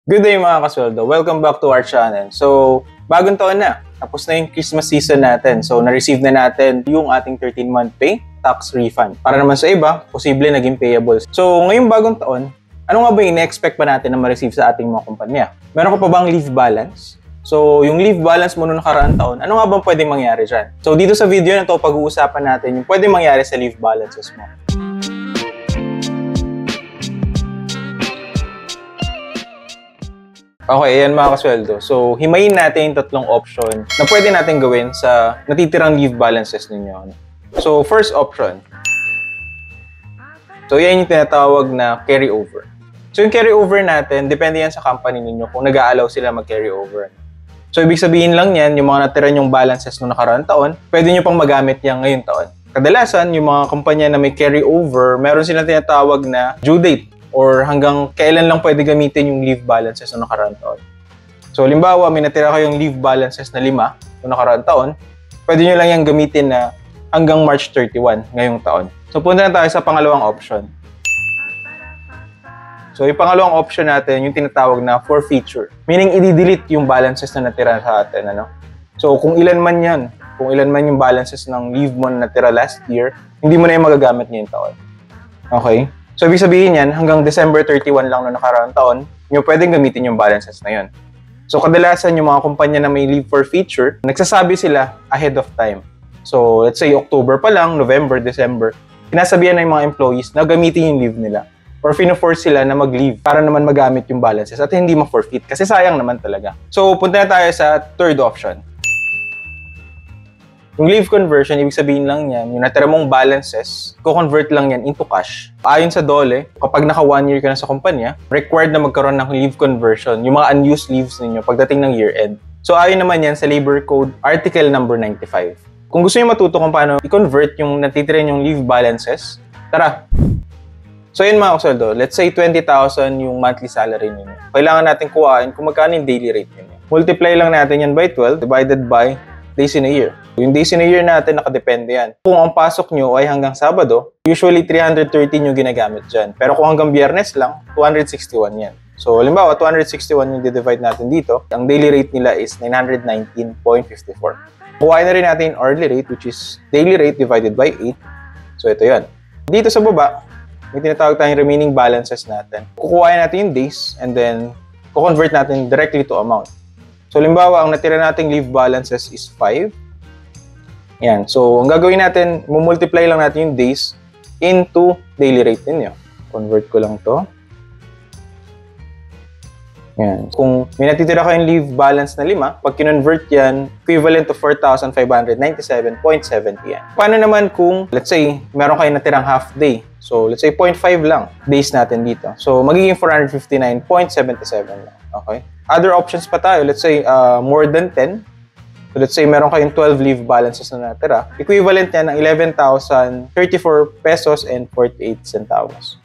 Good day mga kasweldo. Welcome back to our channel. So, bagong taon na. Tapos na yung Christmas season natin. So, na-receive na natin yung ating 13-month pay, tax refund. Para naman sa iba, posible naging payable. So, ngayong bagong taon, ano nga ba yung ina-expect pa natin na ma-receive sa ating mga kumpanya? Meron ka pa bang leave balance? So, yung leave balance mo noong nakaraang taon, ano nga bang pwedeng mangyari dyan? So, dito sa video na to, pag-uusapan natin yung pwedeng mangyari sa leave balances mo. Okay, ayan mga kasweldo. So, himayin natin yung tatlong option na pwede natin gawin sa natitirang leave balances ninyo. So, first option. So, yan yung tinatawag na carry over. So, yung carry over natin, depende yan sa company ninyo kung nag-a-allow sila mag-carry over. So, ibig sabihin lang yan, yung mga natira nyong balances noong nakaraang taon, pwede nyo pang magamit yan ngayong taon. Kadalasan, yung mga kumpanya na may carry over, meron silang tinatawag na due date, or hanggang kailan lang pwede gamitin yung leave balances noong nakaraang taon. So, halimbawa, may natira kayong leave balances na 5 noong nakaraang taon, pwede nyo lang yung gamitin na hanggang March 31 ngayong taon. So, punta na tayo sa pangalawang option. So, yung pangalawang option natin, yung tinatawag na forfeiture. Meaning, i-delete yung balances na natira sa atin. Ano? So, kung ilan man yan, kung ilan man yung balances ng leave mo na natira last year, hindi mo na yung magagamit ngayong taon. Okay? So, ibig sabihin yan, hanggang December 31 lang noong nakaraang taon, nyo pwedeng gamitin yung balances na yun. So, kadalasan yung mga kumpanya na may leave forfeiture, nagsasabi sila ahead of time. So, let's say October pa lang, November, December, sinasabihan ng mga employees na gamitin yung leave nila. Or fino-force sila na mag-leave para naman magamit yung balances at hindi ma-forfeit kasi sayang naman talaga. So, punta na tayo sa third option. Yung leave conversion, ibig sabihin lang yan, yung natira mong balances, ko-convert lang yan into cash. Ayon sa DOLE, kapag naka 1 year ka na sa kumpanya, required na magkaroon ng leave conversion, yung mga unused leaves ninyo pagdating ng year-end. So ayon naman yan sa Labor Code Article number 95. Kung gusto nyo matuto kung paano i-convert yung natitira yung leave balances, tara! So yun mga kasweldo, let's say 20,000 yung monthly salary ninyo. Kailangan natin kuhain kung magkano yung daily rate ninyo. Multiply lang natin yan by 12 divided by days in a year. Yung days in a year natin, nakadepende yan. Kung ang pasok nyo ay hanggang Sabado, usually 313 yung ginagamit dyan. Pero kung hanggang Biyernes lang, 261 yan. So, halimbawa, 261 yung di-divide natin dito. Ang daily rate nila is 919.54. Kuhain na rin natin yung hourly rate, which is daily rate divided by 8. So, ito yan. Dito sa baba, may tinatawag tayong remaining balances natin. Kukuhain natin yung days, and then, kukonvert natin directly to amount. So, halimbawa, ang natira nating leave balances is 5. Yan. So, ang gagawin natin, multiply lang natin yung days into daily rate ninyo. Convert ko lang to. Yan. Kung may natitira kayong leave balance na 5, pag kinonvert yan, equivalent to 4,597.70 yan. Paano naman kung, let's say, meron kayong natirang half day. So, let's say 0.5 lang days natin dito. So, magiging 459.77 lang. Okay? Other options pa tayo. Let's say, more than 10. So, let's say, meron kayong 12 leave balances na natira. Equivalent yan ng 11,034 pesos and 48 centavos.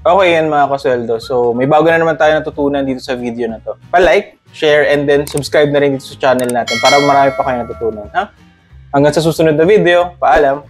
Okay yan mga kasweldo. So, may bago na naman tayo natutunan dito sa video na to. Pa-like, share, and then subscribe na rin dito sa channel natin para marami pa kayo natutunan. Ha? Hanggang sa susunod na video, paalam!